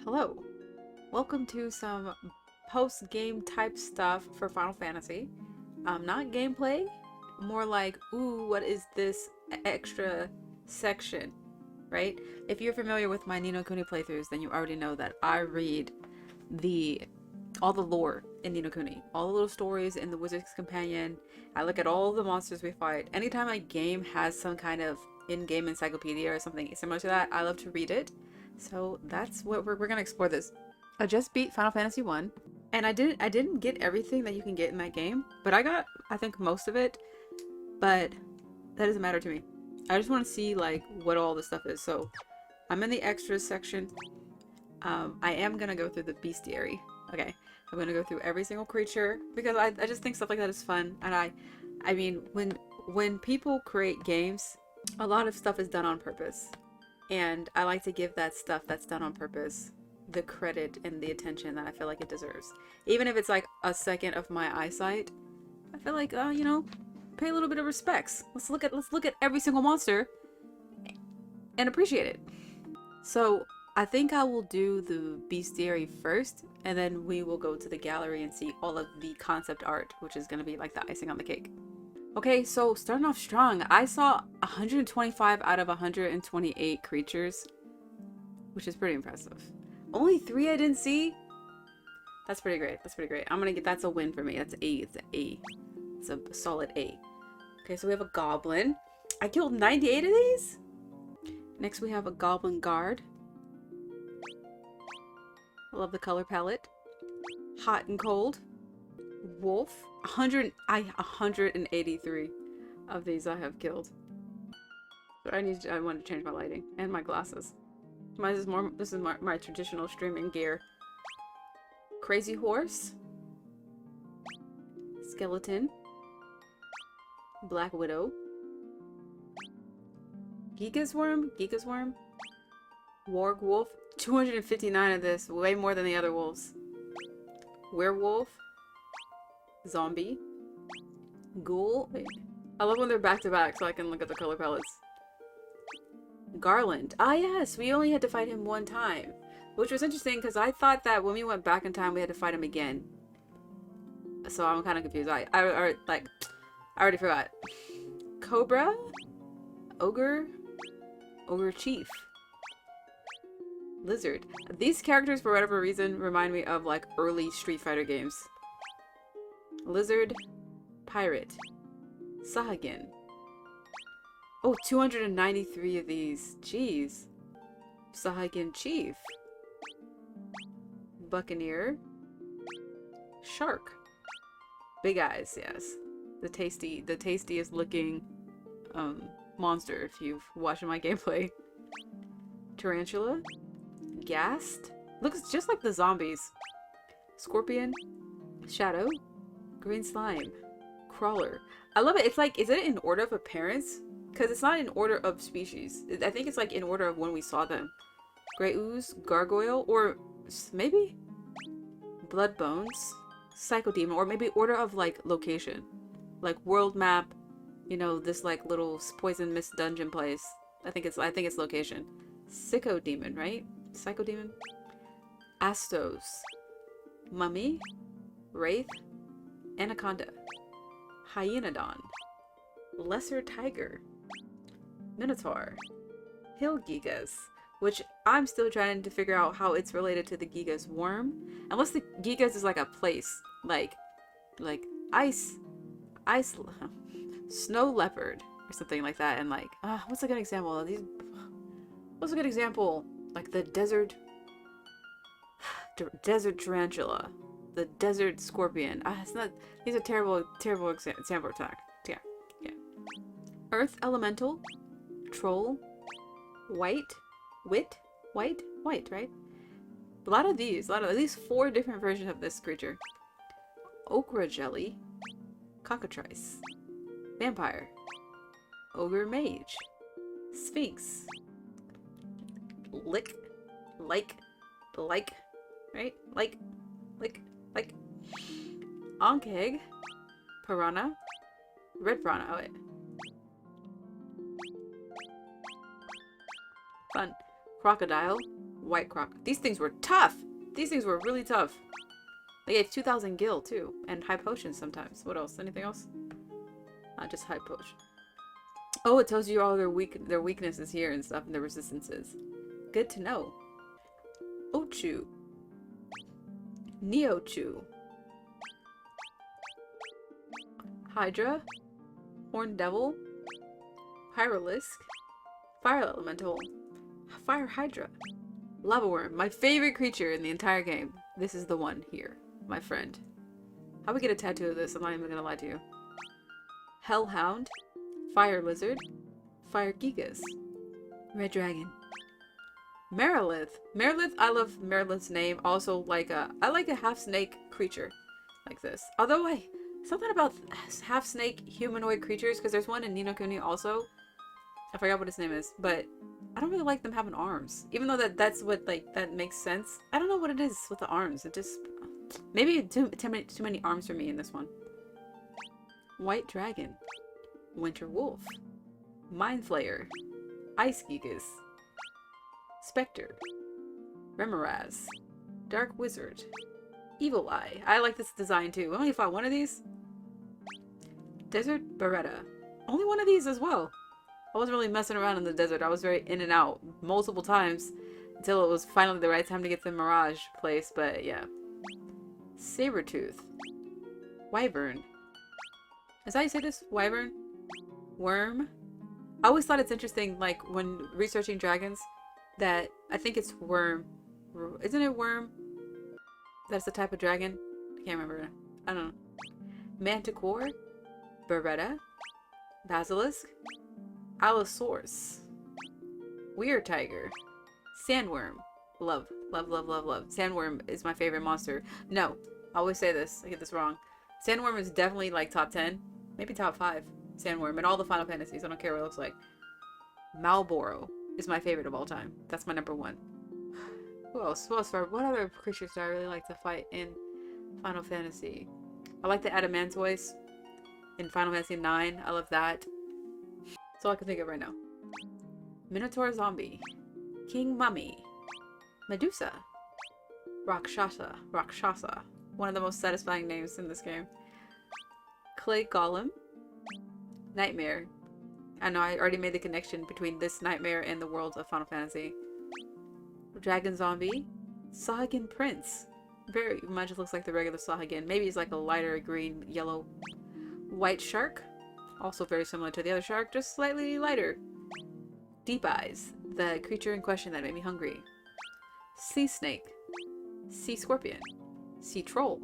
Hello, welcome to some post-game type stuff for Final Fantasy. Not gameplay, more like, ooh, what is this extra section, right? If you're familiar with my Ni no Kuni playthroughs, then you already know that I read the all the lore in Ni no Kuni, all the little stories in the Wizard's Companion. I look at all the monsters we fight. Anytime a game has some kind of in-game encyclopedia or something similar to that, I love to read it. So that's what we're gonna explore this. I just beat Final Fantasy 1, and I didn't get everything that you can get in that game, but I got I think most of it. But that doesn't matter to me. I just want to see like what all this stuff is. So I'm in the extras section. I am gonna go through the bestiary. Okay, I'm gonna go through every single creature because I just think stuff like that is fun. And I mean when people create games, a lot of stuff is done on purpose. And I like to give that stuff that's done on purpose the credit and the attention that I feel like it deserves. Even if it's like a second of my eyesight, I feel like pay a little bit of respects. Let's look at every single monster and appreciate it. So I think I will do the bestiary first, and then we will go to the gallery and see all of the concept art, which is gonna be like the icing on the cake. Okay, so starting off strong, I saw 125 out of 128 creatures, which is pretty impressive. Only 3 I didn't see? That's pretty great. That's pretty great. That's a win for me. That's A. It's an A. It's a solid A. Okay, so we have a goblin. I killed 98 of these? Next we have a goblin guard. I love the color palette. Hot and cold. Wolf. 183 of these I have killed. But I want to change my lighting and my glasses. This is my traditional streaming gear. Crazy horse. Skeleton. Black widow. Giga's worm. Warg wolf. 259 of this, way more than the other wolves. Werewolf. Zombie. Ghoul. Wait. I love when they're back to back so I can look at the color palettes. Garland. Ah yes, we only had to fight him one time. Which was interesting because I thought that when we went back in time we had to fight him again. So I'm kind of confused. I already forgot. Cobra. Ogre. Ogre Chief. Lizard. These characters for whatever reason remind me of like early Street Fighter games. Lizard. Pirate. Sahagin. Oh, 293 of these. Jeez. Sahagin Chief. Buccaneer. Shark. Big eyes, yes. The tastiest looking monster if you've watched my gameplay. Tarantula. Ghast. Looks just like the zombies. Scorpion. Shadow. Green slime. Crawler. I love it. It's like, is it in order of appearance? Because it's not in order of species. I think it's like in order of when we saw them. Grey ooze. Gargoyle. Or maybe blood bones. Psychodemon. Or maybe order of like location. Like world map. You know, this like little poison mist dungeon place. I think it's location. Sicko demon, right? Psychodemon. Astos. Mummy. Wraith. Anaconda. Hyenodon. Lesser tiger. Minotaur. Hill Gigas. Which I'm still trying to figure out how it's related to the Gigas worm. Unless the Gigas is like a place. Like ice snow leopard or something like that. And like, what's a good example of these? What's a good example? Like the desert tarantula, the desert scorpion. It's not. These are terrible example attack. Yeah. Earth elemental, troll, white, white, right? A lot of these, at least 4 different versions of this creature. Okra jelly, cockatrice, vampire, ogre mage, sphinx. Like, right? Like. Ankh, piranha, red piranha. Oh wait. Fun. Crocodile, White croc. These things were tough. These things were really tough. They gave 2,000 gil too, and high potions sometimes. What else? Anything else? Not just high potion. Oh, it tells you all their weaknesses here and stuff, and their resistances. Good to know. Ochu. Neochu. Hydra. Horned Devil. Pyrolisk. Fire Elemental. Fire Hydra. Lava Worm. My favorite creature in the entire game. This is the one here. My friend. How would we get a tattoo of this? I'm not even gonna lie to you. Hellhound. Fire Lizard. Fire Gigas. Red Dragon. Merilith. Merilith, I love Merilith's name. Also, I like a half snake creature like this. Although something about half snake humanoid creatures, because there's one in Ni no Kuni also. I forgot what his name is, but I don't really like them having arms. Even though that's what, that makes sense. I don't know what it is with the arms. It just, maybe too many arms for me in this one. White Dragon. Winter Wolf. Mind Flayer. Ice Gigas. Spectre. Remoraz. Dark Wizard. Evil Eye. I like this design too. I only fought one of these. Desert Beretta. Only one of these as well. I wasn't really messing around in the desert. I was very in and out multiple times until it was finally the right time to get to the Mirage place, but yeah. Sabertooth. Wyvern. Is that how you say this? Wyvern? Worm? I always thought it's interesting, like, when researching dragons, that I think it's worm. Isn't it worm? That's the type of dragon? I can't remember. I don't know. Manticore. Beretta. Basilisk. Allosaurus. Weird Tiger. Sandworm. Love. Love, love, love, love. Sandworm is my favorite monster. No. I always say this. I get this wrong. Sandworm is definitely like top 10. Maybe top 5. Sandworm in all the Final Fantasies. I don't care what it looks like. Malboro is my favorite of all time. That's my number 1. Who else? Who else? What other creatures do I really like to fight in Final Fantasy? I like the Adamantoise in Final Fantasy 9. I love that. That's all I can think of right now. Minotaur Zombie. King Mummy. Medusa. Rakshasa. Rakshasa. One of the most satisfying names in this game. Clay Golem. Nightmare. I know I already made the connection between this nightmare and the world of Final Fantasy. Dragon Zombie. Sahagin Prince. Very much looks like the regular Sahagin. Maybe he's like a lighter green, yellow. White Shark. Also very similar to the other shark, just slightly lighter. Deep Eyes. The creature in question that made me hungry. Sea Snake. Sea Scorpion. Sea Troll.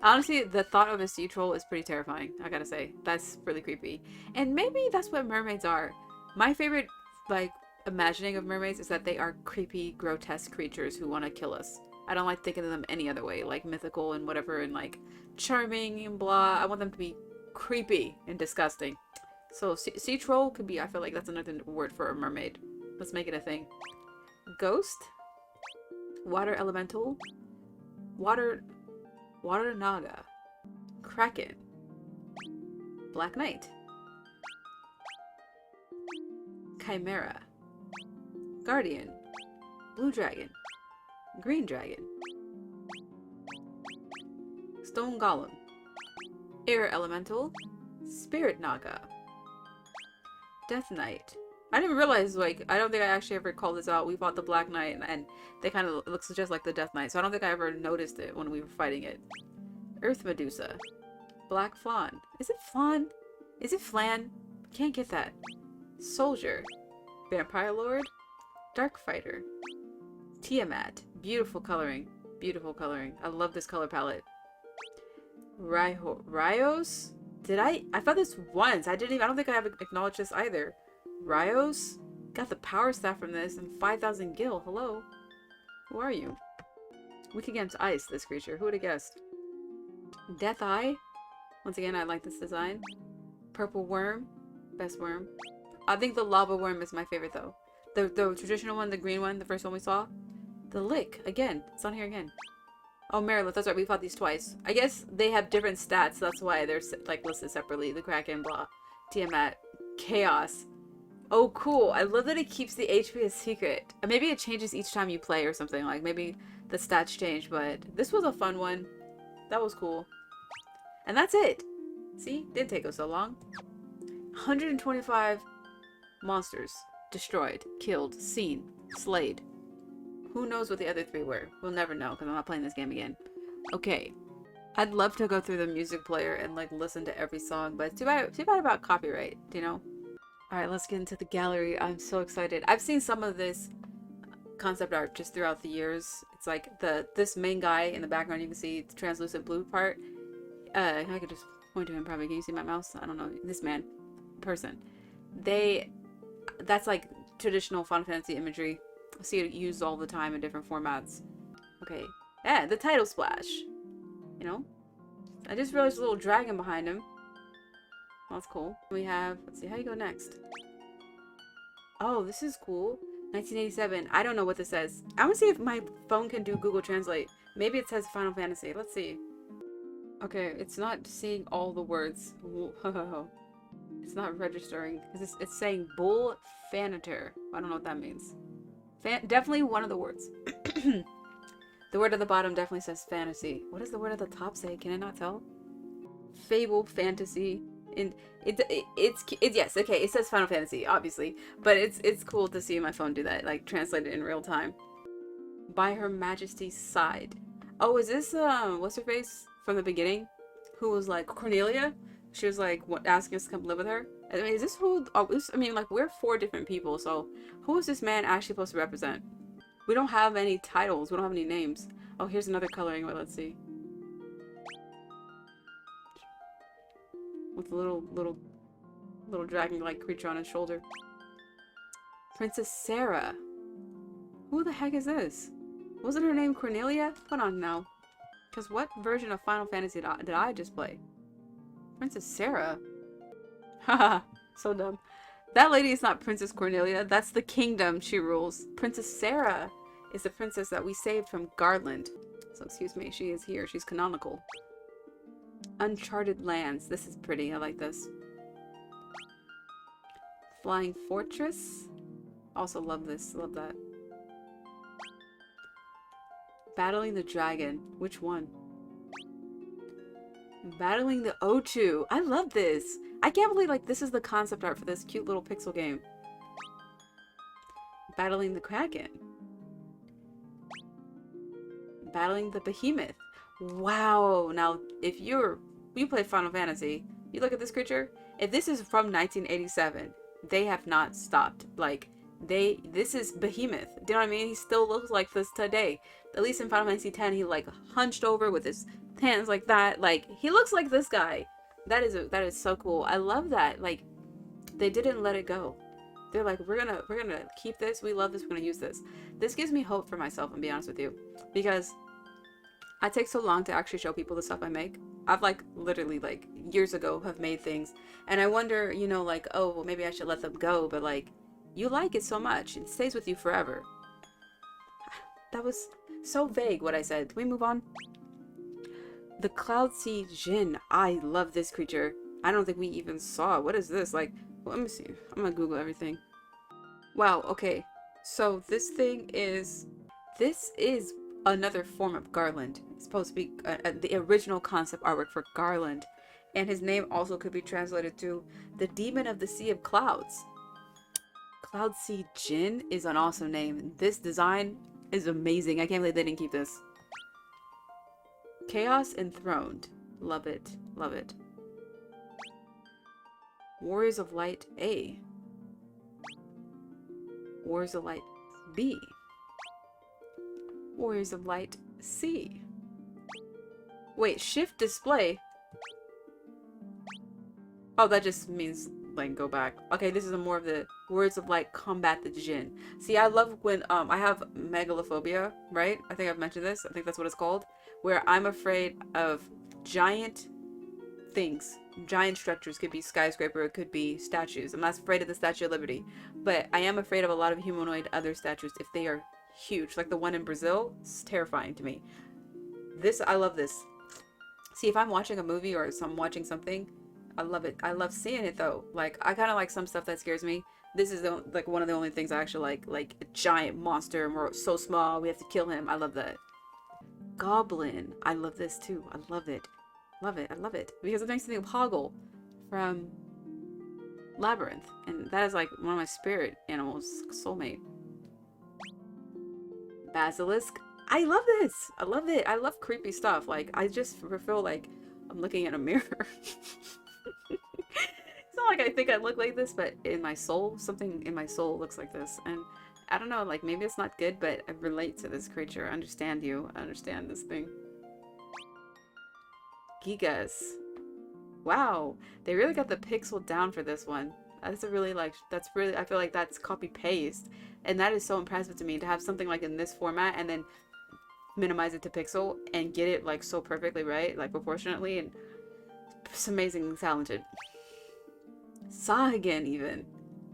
Honestly, the thought of a sea troll is pretty terrifying, I gotta say. That's really creepy. And maybe that's what mermaids are. My favorite, imagining of mermaids is that they are creepy, grotesque creatures who want to kill us. I don't like thinking of them any other way, like mythical and whatever, and charming and blah. I want them to be creepy and disgusting. So sea troll could be, I feel like that's another word for a mermaid. Let's make it a thing. Ghost. Water Elemental. Water Naga. Kraken. Black Knight. Chimera. Guardian. Blue Dragon. Green Dragon. Stone Golem. Air Elemental. Spirit Naga. Death Knight. I didn't realize, I don't think I actually ever called this out. We fought the Black Knight, and they kind of looks just like the Death Knight, so I don't think I ever noticed it when we were fighting it. Earth Medusa. Black Flan. Is it Flan? Is it Flan? Can't get that. Soldier. Vampire Lord. Dark Fighter. Tiamat. Beautiful coloring. Beautiful coloring. I love this color palette. Rios? I found this once. I don't think I have acknowledged this either. Rios? Got the power staff from this and 5,000 gil. Hello? Who are you? Weak against ice, this creature. Who would have guessed? Death Eye? Once again, I like this design. Purple Worm. Best worm. I think the Lava Worm is my favorite, though. The traditional one, the green one, the first one we saw. The Lick. Again. It's on here again. Oh, Merilith. That's right. We fought these twice. I guess they have different stats. That's why they're, listed separately. The Kraken, blah. Tiamat. Chaos. Oh, cool. I love that it keeps the HP a secret. Maybe it changes each time you play or something. Like, maybe the stats change, but this was a fun one. That was cool. And that's it. See? Didn't take us so long. 125 monsters. Destroyed. Killed. Seen. Slayed. Who knows what the other 3 were? We'll never know, because I'm not playing this game again. Okay. I'd love to go through the music player and, like, listen to every song, but too bad about copyright, you know? Alright, let's get into the gallery. I'm so excited. I've seen some of this concept art just throughout the years. It's like this main guy in the background, you can see the translucent blue part. I could just point to him probably. Can you see my mouse? I don't know. This person. That's like traditional Final Fantasy imagery. I see it used all the time in different formats. Okay. Yeah, the title splash. You know? I just realized a little dragon behind him. That's cool. We have, let's see, how do you go next? Oh, this is cool. 1987. I don't know what this says. I want to see if my phone can do Google Translate. Maybe it says Final Fantasy. Let's see. Okay, it's not seeing all the words. It's not registering. It's saying Bull Fanator. I don't know what that means. Definitely one of the words. The word at the bottom definitely says fantasy. What does the word at the top say? Can I not tell? Fable, fantasy. And it's yes, okay, it says Final Fantasy, obviously, but it's cool to see my phone do that, like translate it in real time. By Her Majesty's side. Oh, is this what's her face from the beginning, who was like Cornelia? She was like asking us to come live with her. I mean, is this who? Oh, I mean, like we're 4 different people, so who is this man actually supposed to represent? We don't have any titles. We don't have any names. Oh, here's another coloring. Wait, let's see. With a little dragon-like creature on his shoulder. Princess Sarah. Who the heck is this? Wasn't her name Cornelia? Hold on now. Because what version of Final Fantasy did I just play? Princess Sarah? Haha, so dumb. That lady is not Princess Cornelia. That's the kingdom she rules. Princess Sarah is the princess that we saved from Garland. So excuse me, she is here. She's canonical. Uncharted Lands. This is pretty. I like this. Flying Fortress. Also love this. Love that. Battling the Dragon. Which one? Battling the Ochu. I love this. I can't believe like this is the concept art for this cute little pixel game. Battling the Kraken. Battling the Behemoth. Wow. Now, if you play Final Fantasy, you look at this creature. If this is from 1987, they have not stopped. Like, this is Behemoth. Do you know what I mean? He still looks like this today. At least in Final Fantasy X, he like hunched over with his hands like that. Like, he looks like this guy. That is so cool. I love that. Like, they didn't let it go. They're like, we're gonna keep this. We love this. We're gonna use this. This gives me hope for myself, and be honest with you, because I take so long to actually show people the stuff I make. I've like literally like years ago have made things, and I wonder, you know, like, oh, well, maybe I should let them go, but like, you like it so much, it stays with you forever. That was so vague what I said. Can we move on? The Cloud Sea Jin. I love this creature. I don't think we even saw it. What is this? Like, well, let me see. I'm gonna Google everything. Wow, okay. So this is another form of Garland. It's supposed to be the original concept artwork for Garland. And his name also could be translated to the Demon of the Sea of Clouds. Cloud Sea Jin is an awesome name. This design is amazing. I can't believe they didn't keep this. Chaos Enthroned. Love it. Love it. Warriors of Light A. Warriors of Light B. Warriors of Light C. Wait, shift display? Oh, that just means, like, go back. Okay, this is more of the Warriors of Light combat the Jinn. See, I love when, I have megalophobia, right? I think I've mentioned this. I think that's what it's called. Where I'm afraid of giant things. Giant structures. Could be skyscraper, it could be statues. I'm not afraid of the Statue of Liberty. But I am afraid of a lot of humanoid other statues if they are huge. Like the one in Brazil. It's terrifying to me. This, I love this. See, if I'm watching a movie or I'm watching something, I love it. I love seeing it though. Like, I kind of like some stuff that scares me. This is the, like one of the only things I actually like. Like a giant monster, and we're so small, we have to kill him. I love that. Goblin. I love this too. I love it. Love it. I love it. Because it makes me think of Hoggle from Labyrinth. And that is like one of my spirit animals. Soulmate. Basilisk. I love this. I love it. I love creepy stuff. Like, I just feel like I'm looking in a mirror. It's not like I think I look like this, but in my soul, something in my soul looks like this. And I don't know, like maybe it's not good, but I relate to this creature. I understand you. I understand this thing. Gigas. Wow. They really got the pixel down for this one. That's a really like, that's really, I feel like that's copy paste. And that is so impressive to me to have something like in this format and then minimize it to pixel and get it like so perfectly right, like proportionately, and it's amazingly talented. Sahagin even.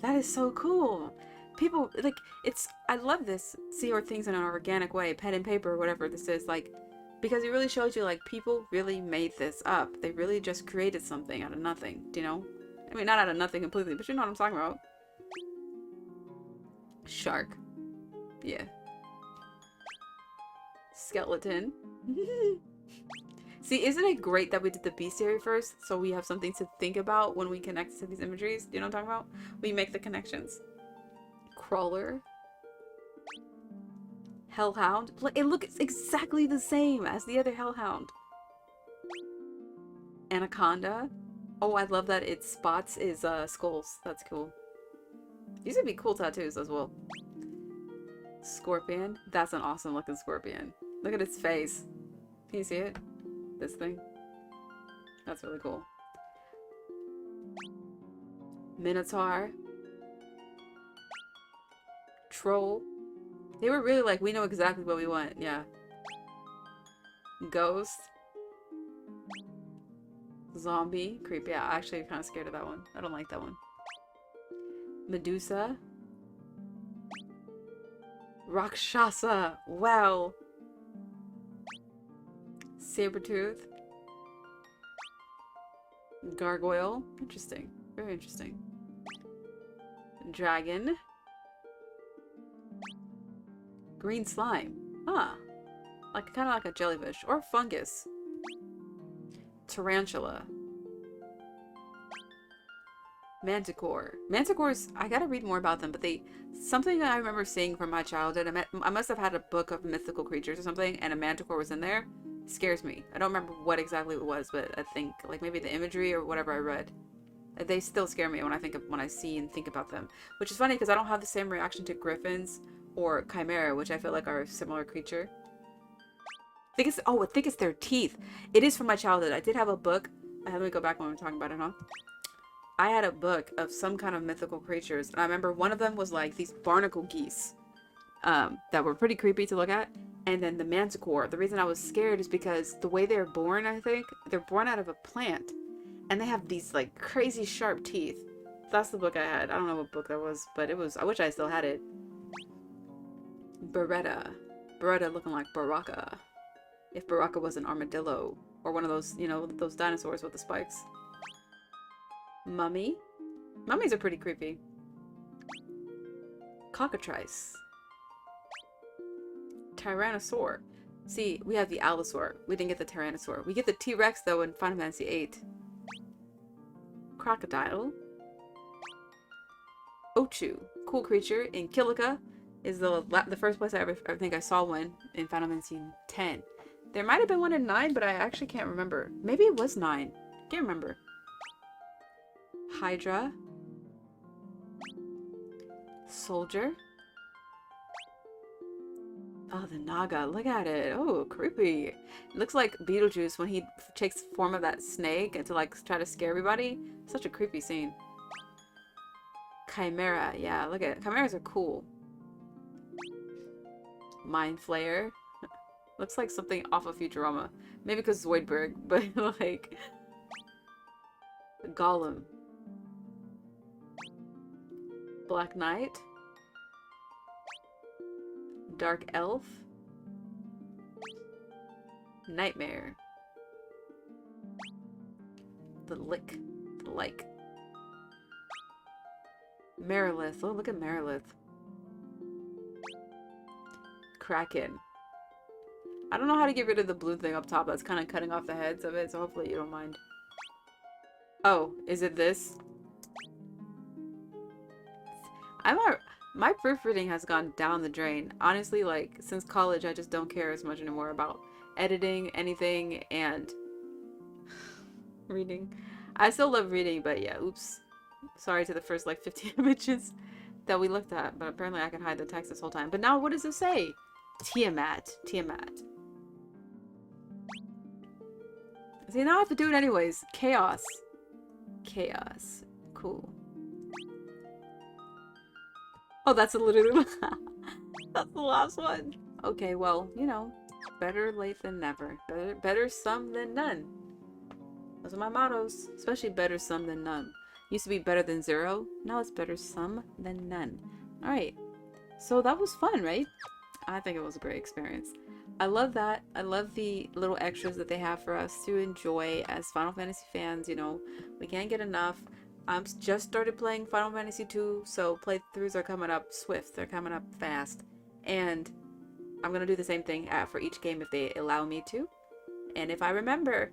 That is so cool. People, like, it's, I love this, see our things in an organic way, pen and paper, whatever this is, like, because it really shows you, like, people really made this up. They really just created something out of nothing, do you know? I mean, not out of nothing completely, but you know what I'm talking about. Shark. Yeah. Skeleton. See, isn't it great that we did the bestiary first, so we have something to think about when we connect to these imageries? Do you know what I'm talking about? We make the connections. Crawler. Hellhound. It looks exactly the same as the other Hellhound. Anaconda. Oh, I love that its spots is skulls. That's cool. These would be cool tattoos as well. Scorpion. That's an awesome looking scorpion. Look at its face. Can you see it? This thing. That's really cool. Minotaur. Troll. They were really like, we know exactly what we want. Yeah. Ghost. Zombie. Creepy. Yeah, actually, I'm kind of scared of that one. I don't like that one. Medusa. Rakshasa. Wow. Sabretooth. Gargoyle. Interesting. Very interesting. Dragon. Green slime. Huh. Like, kind of like a jellyfish. Or fungus. Tarantula. Manticore. Manticores, I gotta read more about them, but they, something I remember seeing from my childhood, I must have had a book of mythical creatures or something, and a manticore was in there. It scares me. I don't remember what exactly it was, but I think, like, maybe the imagery or whatever I read. They still scare me when I think of, when I see and think about them. Which is funny, because I don't have the same reaction to griffins or chimera, which I feel like are a similar creature. I think it's, oh, I think it's their teeth. It is from my childhood. I did have a book. Let me go back when we were talking about it, huh? I had a book of some kind of mythical creatures, and I remember one of them was like these barnacle geese that were pretty creepy to look at. And then the manticore, the reason I was scared is because the way they're born, I think, they're born out of a plant. And they have these like crazy sharp teeth. That's the book I had. I don't know what book that was, but it was, I wish I still had it. Beretta. Beretta looking like Baraka. If Baraka was an armadillo. Or one of those, you know, those dinosaurs with the spikes. Mummy. Mummies are pretty creepy. Cockatrice. Tyrannosaur. See, we have the Allosaur. We didn't get the Tyrannosaur. We get the T-Rex, though, in Final Fantasy VIII. Crocodile. Ochu. Cool creature. In Kilika is the first place I think I saw one in Final Fantasy X. There might have been one in 9, but I actually can't remember. Maybe it was 9. Can't remember. Hydra. Soldier. Oh, the Naga. Look at it. Oh, creepy. It looks like Beetlejuice when he takes the form of that snake and to like try to scare everybody. Such a creepy scene. Chimera. Yeah, look at it. Chimeras are cool. Mind Flayer. Looks like something off of Futurama. Maybe because Zoidberg, but like... Golem. Black Knight. Dark Elf. Nightmare. The Lick. The Like. Merilith. Oh, look at Merilith. Kraken. I don't know how to get rid of the blue thing up top. That's kind of cutting off the heads of it, so hopefully you don't mind. Oh, is it this? My proofreading has gone down the drain. Honestly, like, since college, I just don't care as much anymore about editing anything and reading. I still love reading, but yeah, oops. Sorry to the first, like, 15 images that we looked at, but apparently I can hide the text this whole time. But now what does it say? Tiamat. Tiamat. See, now I have to do it anyways. Chaos. Chaos. Cool. Oh, that's literally that's the last one. Okay, well, you know, better late than never. Better some than none. Those are my mottos. Especially better some than none. Used to be better than zero. Now it's better some than none. Alright. So that was fun, right? I think it was a great experience. I love that. I love the little extras that they have for us to enjoy as Final Fantasy fans. You know, we can't get enough. I'm just started playing Final Fantasy 2, so playthroughs are coming up swift. They're coming up fast. And I'm going to do the same thing for each game if they allow me to. And if I remember.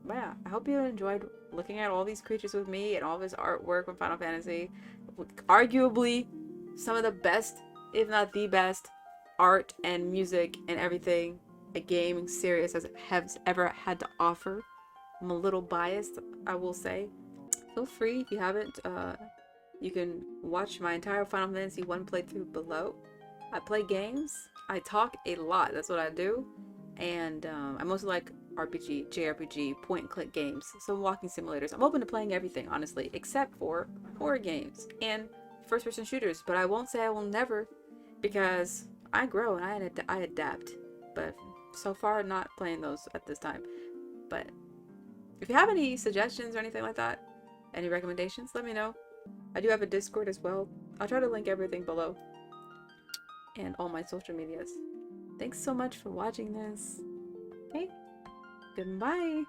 But yeah, I hope you enjoyed looking at all these creatures with me and all this artwork from Final Fantasy. Arguably some of the best, if not the best, art and music and everything a gaming series has ever had to offer. I'm a little biased, I will say. Feel free if you haven't. You can watch my entire Final Fantasy 1 playthrough below. I play games. I talk a lot. That's what I do. And I mostly like RPG, JRPG, point-and-click games, some walking simulators. I'm open to playing everything, honestly, except for horror games and first-person shooters. But I won't say I will never, because I grow and I adapt. But so far, not playing those at this time. But if you have any suggestions or anything like that, any recommendations, let me know. I do have a Discord as well. I'll try to link everything below. And all my social medias. Thanks so much for watching this. Okay, goodbye.